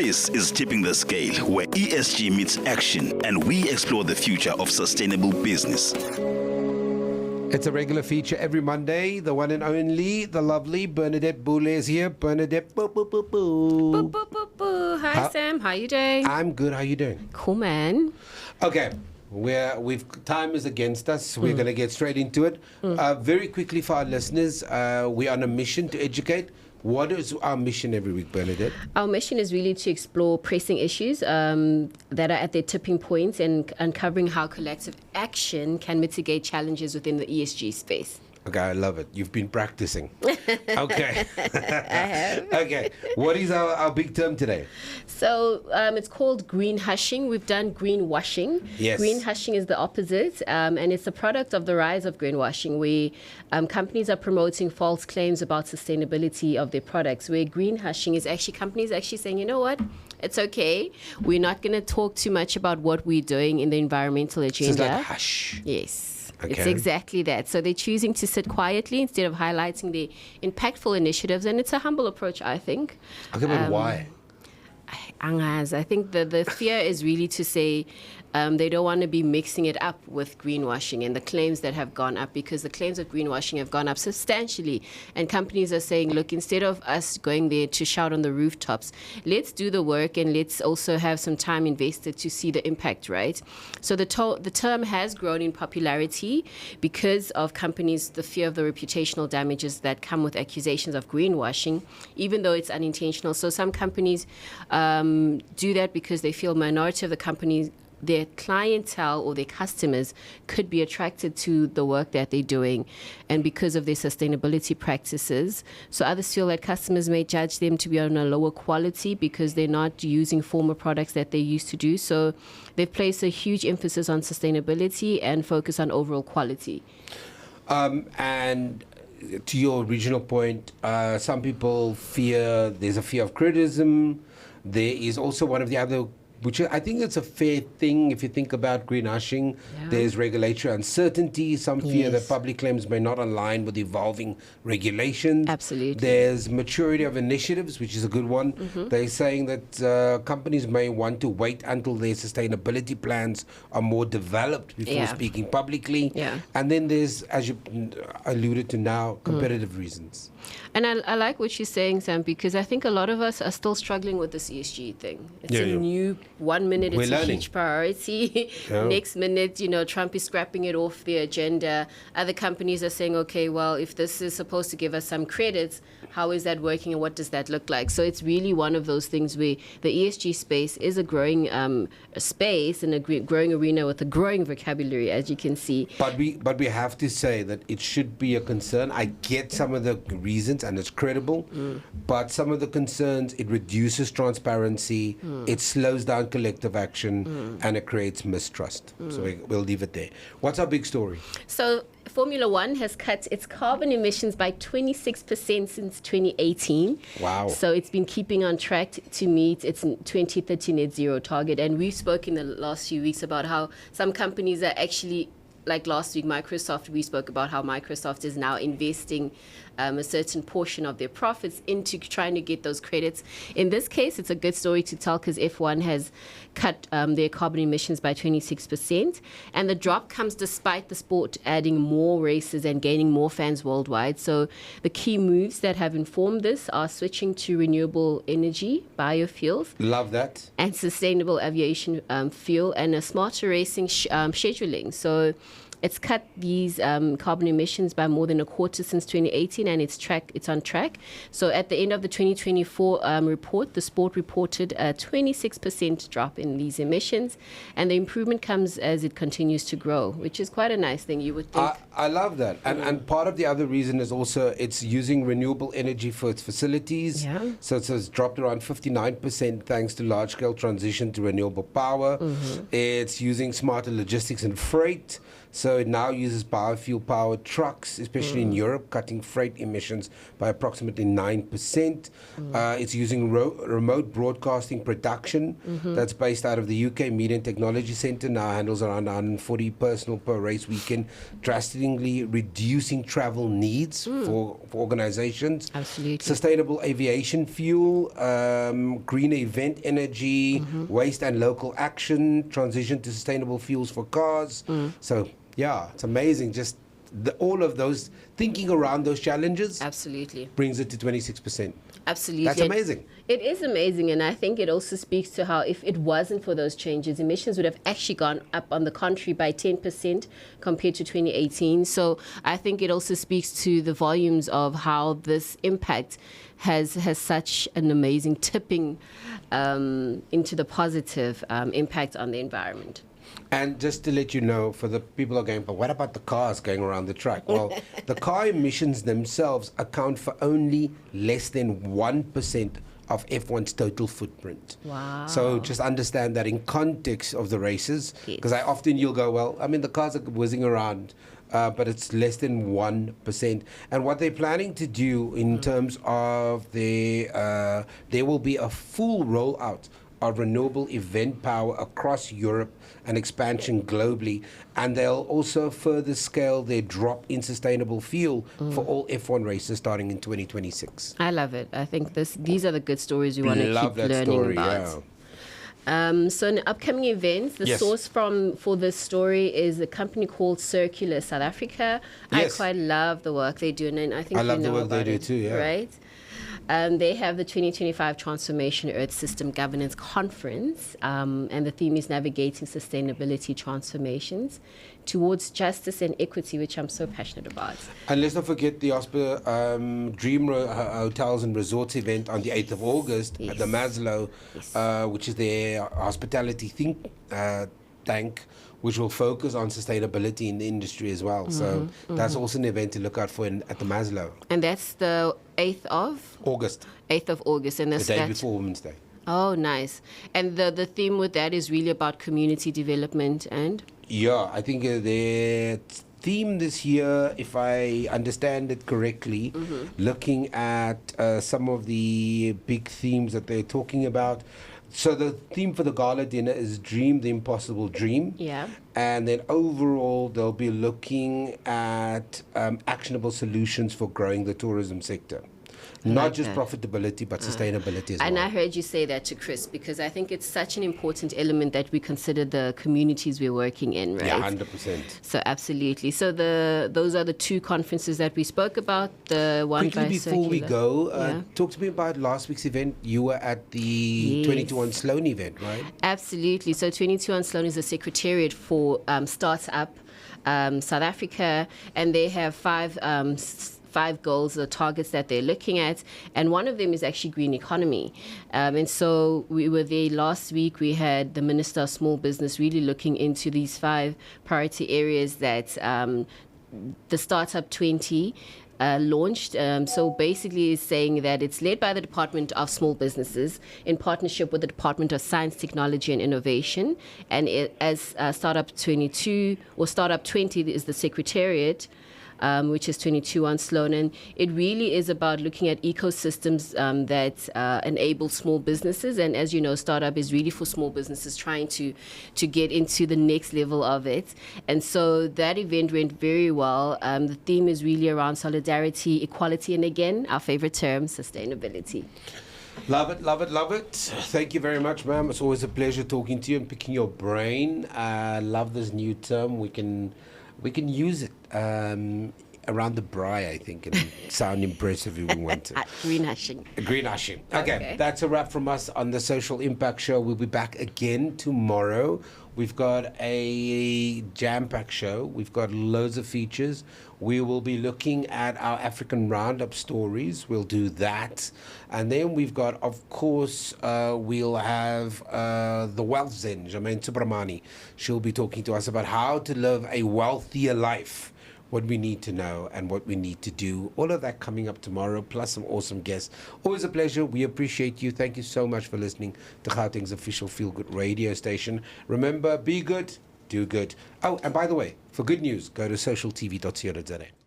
This is Tipping the Scale, where ESG meets action and we explore the future of sustainable business. It's a regular feature every Monday. The one and only, the lovely Bernadette Bule is here. Bernadette, boo, boo, boo, boo. Boo, boo, boo, boo. Hi, Sam. How you doing? I'm good. How you doing? Cool, man. Okay. Time is against us. We're going to get straight into it. Very quickly for our listeners, we're on a mission to educate. What is our mission every week, Bernadette? Our mission is really to explore pressing issues that are at their tipping points and uncovering how collective action can mitigate challenges within the ESG space. Okay, I love it. You've been practicing. Okay. I have. Okay. What is our big term today? So it's called greenwashing. We've done greenwashing. Yes. Greenwashing is the opposite, and it's a product of the rise of greenwashing, where companies are promoting false claims about sustainability of their products, where greenwashing is actually companies actually saying, you know what? It's okay. We're not going to talk too much about what we're doing in the environmental agenda. So it's like hush. Yes. Okay. It's exactly that. So they're choosing to sit quietly instead of highlighting the impactful initiatives, and it's a humble approach, I think. Okay, but why? I think the fear is really to say they don't want to be mixing it up with greenwashing and the claims that have gone up, because the claims of greenwashing have gone up substantially. And companies are saying, look, instead of us going there to shout on the rooftops, let's do the work and let's also have some time invested to see the impact, right? So the term has grown in popularity because of companies, the fear of the reputational damages that come with accusations of greenwashing, even though it's unintentional. So some companies do that because they feel minority of the companies, their clientele or their customers could be attracted to the work that they're doing, and because of their sustainability practices. So others feel that customers may judge them to be on a lower quality because they're not using former products that they used to do. So they've placed a huge emphasis on sustainability and focus on overall quality. And to your original point, some people fear, there's a fear of criticism. There is also one of the other, which I think it's a fair thing if you think about greenwashing. Yeah. There's regulatory uncertainty. Some fear that public claims may not align with evolving regulations. Absolutely. There's maturity of initiatives, which is a good one. Mm-hmm. They're saying that companies may want to wait until their sustainability plans are more developed before speaking publicly. Yeah. And then there's, as you alluded to now, competitive reasons. And I like what you're saying, Sam, because I think a lot of us are still struggling with this ESG thing. It's a new, 1 minute it's a huge priority. Next minute, Trump is scrapping it off the agenda. Other companies are saying, okay, well, if this is supposed to give us some credits, how is that working and what does that look like? So it's really one of those things where the ESG space is a growing space and a growing arena with a growing vocabulary, as you can see. But we have to say that it should be a concern. I get some of the reasons and it's credible, but some of the concerns, it reduces transparency, it slows down collective action, and it creates mistrust. So we'll leave it there. What's our big story? So Formula One has cut its carbon emissions by 26% since 2018. Wow. So it's been keeping on track to meet its 2030 net zero target. And we've spoken the last few weeks about how some companies are actually, like last week, Microsoft, we spoke about how Microsoft is now investing a certain portion of their profits into trying to get those credits. In this case, it's a good story to tell because F1 has cut their carbon emissions by 26%. And the drop comes despite the sport adding more races and gaining more fans worldwide. So the key moves that have informed this are switching to renewable energy, biofuels. Love that. And sustainable aviation fuel and a smarter racing scheduling. So it's cut these carbon emissions by more than a quarter since 2018, and it's on track. So at the end of the 2024 report, the sport reported a 26% drop in these emissions, and the improvement comes as it continues to grow, which is quite a nice thing, you would think. I love that. And part of the other reason is also it's using renewable energy for its facilities. Yeah. So it's dropped around 59% thanks to large-scale transition to renewable power. It's using smarter logistics and freight. So So it now uses biofuel-powered trucks, especially in Europe, cutting freight emissions by approximately 9%. It's using remote broadcasting production that's based out of the UK Media and Technology Centre. Now handles around 140 personnel per race weekend, drastically reducing travel needs for organizations. Absolutely. Sustainable aviation fuel, greener event energy, waste and local action, transition to sustainable fuels for cars. So, yeah, it's amazing. Just all of those, thinking around those challenges. Absolutely. Brings it to 26%. Absolutely. That's amazing. It is amazing, and I think it also speaks to how if it wasn't for those changes, emissions would have actually gone up on the contrary by 10% compared to 2018. So I think it also speaks to the volumes of how this impact has such an amazing tipping into the positive impact on the environment. And just to let you know, for the people who are going, but what about the cars going around the track? Well, the car emissions themselves account for only less than 1% of F1's total footprint. Wow. So just understand that in context of the races, because Yes. you'll go, well, I mean, the cars are whizzing around, but it's less than 1%. And what they're planning to do in terms of there will be a full rollout of renewable event power across Europe and expansion globally, and they'll also further scale their drop in sustainable fuel for all F1 races starting in 2026. I love it. I think these are the good stories we want to Love keep that learning story, about. yeah. So in upcoming events, the Yes. source for this story is a company called Circular South Africa. Yes. I quite love the work they do, and I think I you love the know work they about do it, too, yeah. Right? They have the 2025 Transformation Earth System Governance Conference, and the theme is navigating sustainability transformations towards justice and equity, which I'm so passionate about. And let's not forget the Dream Hotels and Resorts event on the 8th of August at the Maslow, which is their hospitality think tank, which will focus on sustainability in the industry as well. So that's also an event to look out for at the Maslow. And that's the 8th of August, August, and the that's day before Women's Day. Oh, nice. And the theme with that is really about community development and? Yeah, I think their theme this year, if I understand it correctly, looking at some of the big themes that they're talking about. So the theme for the gala dinner is Dream the Impossible Dream. Yeah. And then overall, they'll be looking at actionable solutions for growing the tourism sector. Not like just that. profitability, but sustainability as And well. I heard you say that to Chris because I think it's such an important element that we consider the communities we're working in, right? Yeah, 100%. So absolutely. So those are the two conferences that we spoke about. The one Quickly by before we Circular. go, Yeah. talk to me about last week's event. You were at the 22 on Sloan event, right? Absolutely. So 22 on Sloan is a secretariat for Startup South Africa, and they have five goals or targets that they're looking at, and one of them is actually green economy. And so we were there last week. We had the Minister of Small Business really looking into these 5 priority areas that the Startup 20 launched. So basically it's saying that it's led by the Department of Small Businesses in partnership with the Department of Science, Technology and Innovation. And as Startup 22 or Startup 20 is the secretariat, which is 22 on Sloan. And it really is about looking at ecosystems that enable small businesses. And as you know, Startup is really for small businesses trying to get into the next level of it. And so that event went very well. The theme is really around solidarity, equality, and again, our favorite term, sustainability. Love it, love it, love it. Thank you very much, ma'am. It's always a pleasure talking to you and picking your brain. Love this new term. We can use it around the braai, I think, and sound impressive if we want to. Greenwashing. Greenwashing. Okay, that's a wrap from us on the Social Impact Show. We'll be back again tomorrow. We've got a jam-packed show. We've got loads of features. We will be looking at our African Roundup stories. We'll do that. And then we've got, of course, we'll have the Wealth Zen, Jermaine Subramani. She'll be talking to us about how to live a wealthier life, what we need to know and what we need to do. All of that coming up tomorrow, plus some awesome guests. Always a pleasure. We appreciate you. Thank you so much for listening to Gauteng's official Feel Good radio station. Remember, be good, Do good. Oh, and by the way, for good news, go to socialtv.co.za.